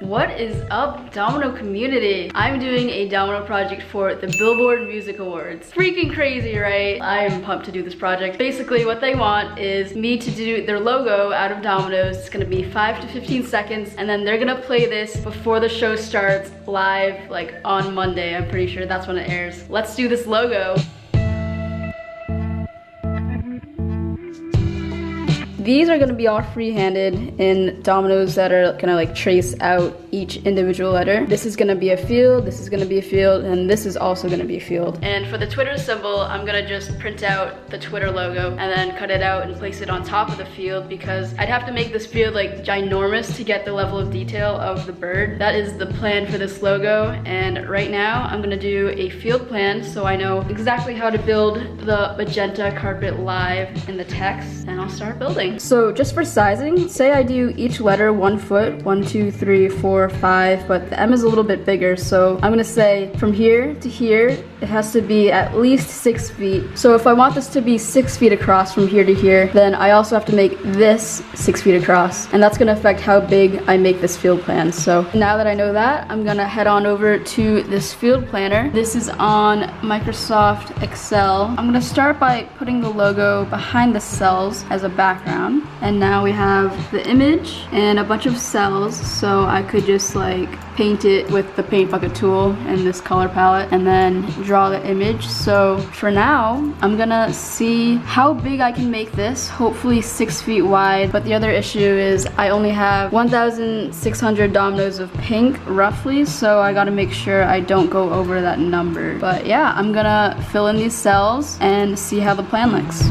What is up, Domino community? I'm doing a Domino project for the Billboard Music Awards. Freaking crazy, right? I am pumped to do this project. Basically, what they want is me to do their logo out of Dominoes. It's gonna be 5 to 15 seconds, and then they're gonna play this before the show starts live, like on Monday. I'm pretty sure that's when it airs. Let's do this logo. These are gonna be all free-handed in dominoes that are gonna like trace out each individual letter. This is gonna be a field, this is gonna be a field, and this is also gonna be a field. And for the Twitter symbol, I'm gonna just print out the Twitter logo and then cut it out and place it on top of the field because I'd have to make this field like ginormous to get the level of detail of the bird. That is the plan for this logo, and right now I'm gonna do a field plan so I know exactly how to build the magenta carpet live in the text, and I'll start building. So just for sizing, say I do each letter 1 foot, 1, 2, 3, 4, 5, but the M is a little bit bigger, so I'm gonna say from here to here, it has to be at least 6 feet. So if I want this to be 6 feet across from here to here, then I also have to make this 6 feet across, and that's gonna affect how big I make this field plan. So now that I know that, I'm gonna head on over to this field planner. This is on Microsoft Excel. I'm gonna start by putting the logo behind the cells as a background. And now we have the image and a bunch of cells, so I could just like paint it with the paint bucket tool and this color palette and then draw the image. So for now, I'm gonna see how big I can make this, hopefully 6 feet wide. But the other issue is I only have 1,600 dominoes of pink roughly, so I gotta make sure I don't go over that number. But yeah, I'm gonna fill in these cells and see how the plan looks.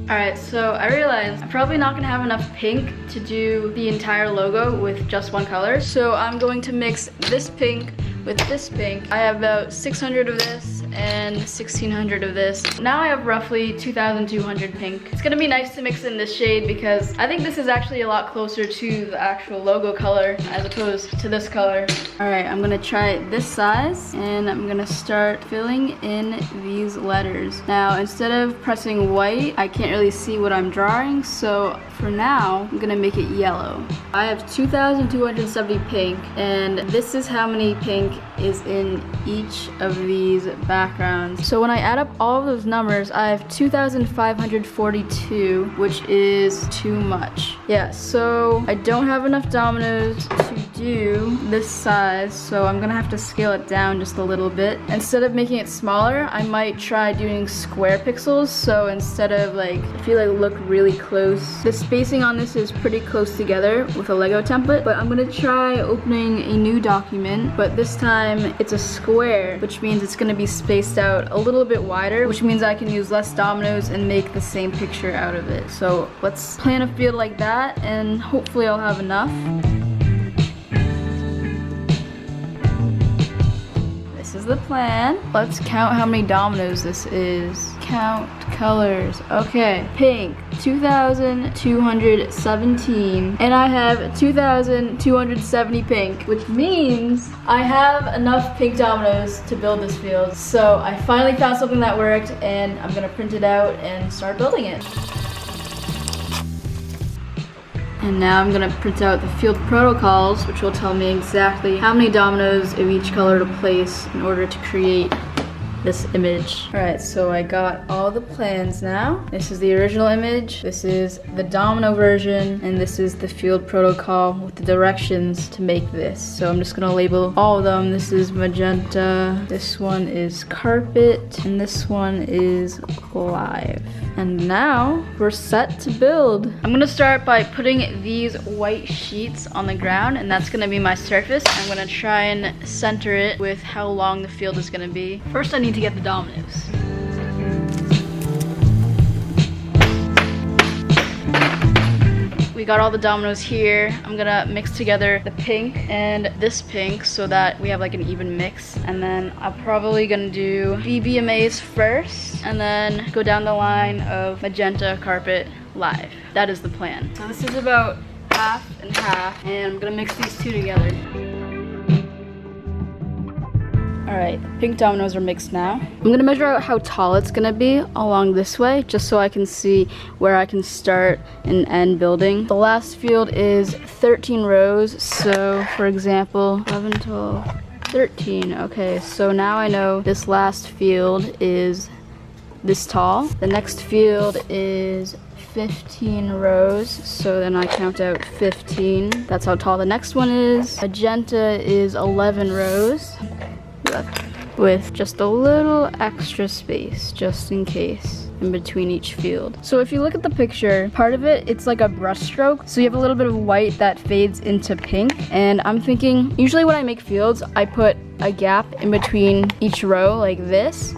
Alright, so I realized I'm probably not gonna have enough pink to do the entire logo with just one color. So I'm going to mix this pink with this pink. I have about 600 of this and 1,600 of this. Now I have roughly 2,200 pink. It's gonna be nice to mix in this shade because I think this is actually a lot closer to the actual logo color as opposed to this color. All right, I'm gonna try this size and I'm gonna start filling in these letters. Now, instead of pressing white, I can't really see what I'm drawing, so for now, I'm gonna make it yellow. I have 2,270 pink, and this is how many pink is in each of these backgrounds. So when I add up all of those numbers, I have 2,542, which is too much. Yeah, so I don't have enough dominoes to do this size, so I'm gonna have to scale it down just a little bit. Instead of making it smaller, I might try doing square pixels, so instead of like, I feel like look really close. The spacing on this is pretty close together with a Lego template, but I'm gonna try opening a new document, but this time it's a square, which means it's gonna be spaced out a little bit wider, which means I can use less dominoes and make the same picture out of it. So let's plan a field like that, and hopefully I'll have enough. This is the plan. Let's count how many dominoes this is. Count colors. Okay, pink, 2,217, and I have 2,270 pink, which means I have enough pink dominoes to build this field. So I finally found something that worked, and I'm gonna print it out and start building it. And now I'm gonna print out the field protocols, which will tell me exactly how many dominoes of each color to place in order to create this image. All right, so I got all the plans now. This is the original image, this is the domino version, and this is the field protocol with the directions to make this. So I'm just gonna label all of them. This is magenta, this one is carpet, and this one is live. And now we're set to build. I'm gonna start by putting these white sheets on the ground, and that's gonna be my surface. I'm gonna try and center it with how long the field is gonna be. First, I need to get the dominoes. We got all the dominoes here. I'm gonna mix together the pink and this pink so that we have like an even mix. And then I'm probably gonna do VBMAs first and then go down the line of magenta carpet live. That is the plan. So this is about half and half, and I'm gonna mix these two together. All All right, pink dominoes are mixed now. I'm gonna measure out how tall it's gonna be along this way, just so I can see where I can start and end building. The last field is 13 rows, so for example, 11, 12, 13. Okay, so now I know this last field is this tall. The next field is 15 rows, so then I count out 15. That's how tall the next one is. Magenta is 11 rows with just a little extra space just in case in between each field. So if you look at the picture, part of it, it's like a brush stroke. So you have a little bit of white that fades into pink. And I'm thinking, usually when I make fields, I put a gap in between each row like this.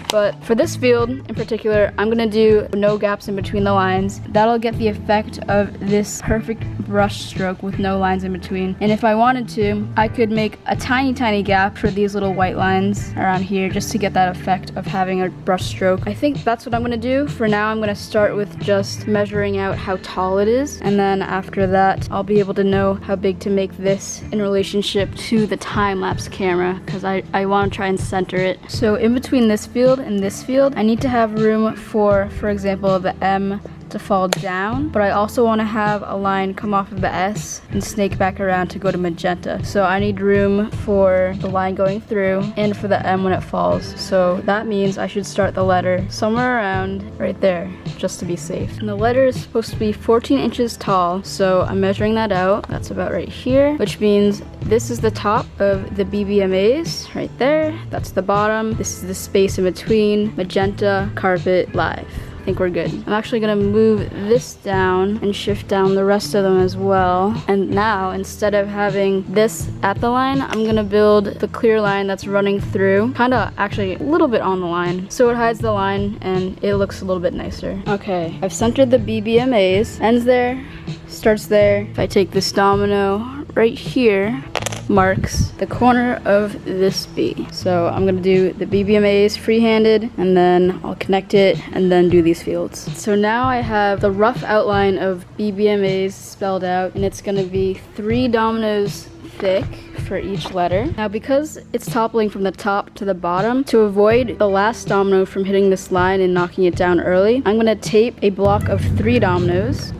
But for this field in particular, I'm gonna do no gaps in between the lines. That'll get the effect of this perfect brush stroke with no lines in between. And if I wanted to, I could make a tiny, tiny gap for these little white lines around here just to get that effect of having a brush stroke. I think that's what I'm gonna do. For now, I'm gonna start with just measuring out how tall it is. And then after that, I'll be able to know how big to make this in relationship to the time-lapse camera, because I wanna try and center it. So in between this field and this field, I need to have room for example, the M to fall down, but I also want to have a line come off of the S and snake back around to go to magenta. So I need room for the line going through and for the M when it falls. So that means I should start the letter somewhere around right there, just to be safe. And the letter is supposed to be 14 inches tall, so I'm measuring that out. That's about right here, which means this is the top of the BBMAs right there. That's the bottom. This is the space in between magenta, carpet, live. I think we're good. I'm actually gonna move this down and shift down the rest of them as well. And now, instead of having this at the line, I'm gonna build the clear line that's running through, kinda actually a little bit on the line. So it hides the line and it looks a little bit nicer. Okay, I've centered the BBMAs. Ends there, starts there. If I take this domino right here, marks the corner of this B. So I'm gonna do the BBMAs free-handed and then I'll connect it and then do these fields. So now I have the rough outline of BBMAs spelled out, and it's gonna be 3 dominoes thick for each letter. Now because it's toppling from the top to the bottom, to avoid the last domino from hitting this line and knocking it down early, I'm gonna tape a block of 3 dominoes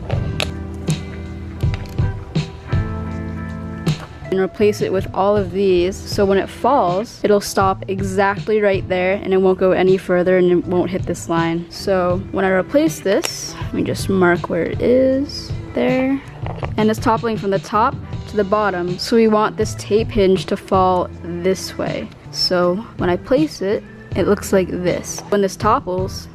and replace it with all of these, so when it falls, it'll stop exactly right there and it won't go any further and it won't hit this line. So when I replace this, let me just mark where it is, there, and it's toppling from the top to the bottom, so we want this tape hinge to fall this way. So when I place it, it looks like this. When this topples,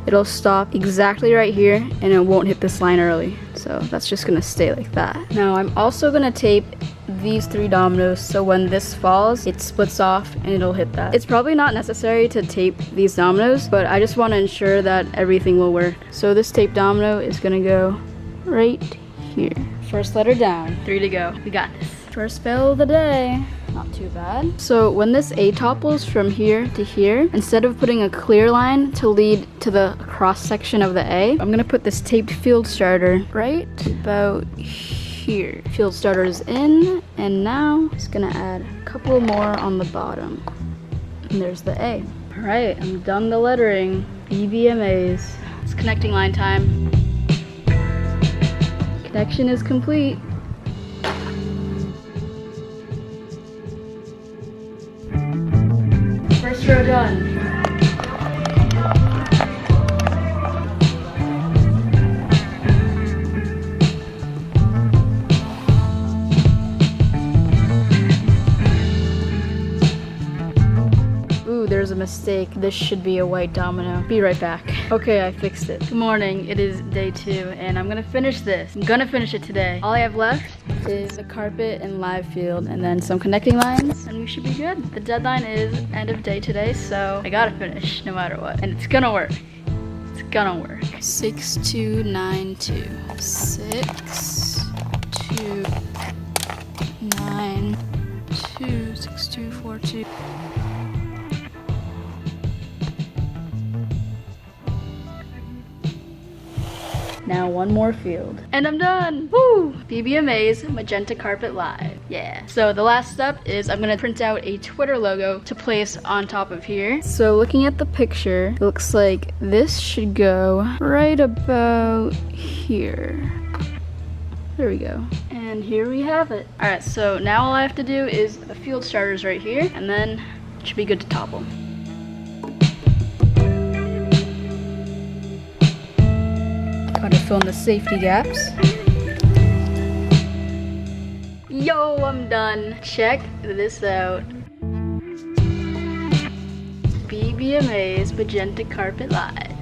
it'll stop exactly right here and it won't hit this line early. So that's just gonna stay like that. Now I'm also gonna tape these 3 dominoes so when this falls, it splits off and it'll hit that. It's probably not necessary to tape these dominoes, but I just want to ensure that everything will work. So this tape domino is gonna go right here. First letter down, 3 to go. We got this. First fail of the day. Not too bad. So when this A topples from here to here, instead of putting a clear line to lead to the cross section of the A, I'm gonna put this taped field starter right about here. Field starter is in, and now just gonna add a couple more on the bottom. And there's the A. All right, I'm done the lettering. BBMAs. It's connecting line time. Connection is complete. First row done. There's a mistake. This should be a white domino. Be right back. Okay, I fixed it. Good morning. It is day 2 and I'm gonna finish this. I'm gonna finish it today. All I have left is the carpet and live field and then some connecting lines and we should be good. The deadline is end of day today, so I gotta finish no matter what. And it's gonna work. It's gonna work. 6292. 6292. 6242. Now one more field. And I'm done! Woo! BBMA's Magenta Carpet Live. Yeah. So the last step is I'm gonna print out a Twitter logo to place on top of here. So looking at the picture, it looks like this should go right about here. There we go. And here we have it. All right, so now all I have to do is the field starters right here, and then it should be good to topple. Gotta fill in the safety gaps. Yo, I'm done. Check this out. BBMA's Magenta Carpet Live.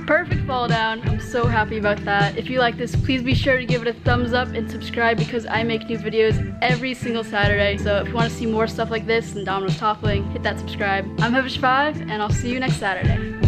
Perfect fall down. I'm so happy about that. If you like this, please be sure to give it a thumbs up and subscribe because I make new videos every single Saturday. So if you want to see more stuff like this and Domino's toppling, hit that subscribe. I'm Heavish5 and I'll see you next Saturday.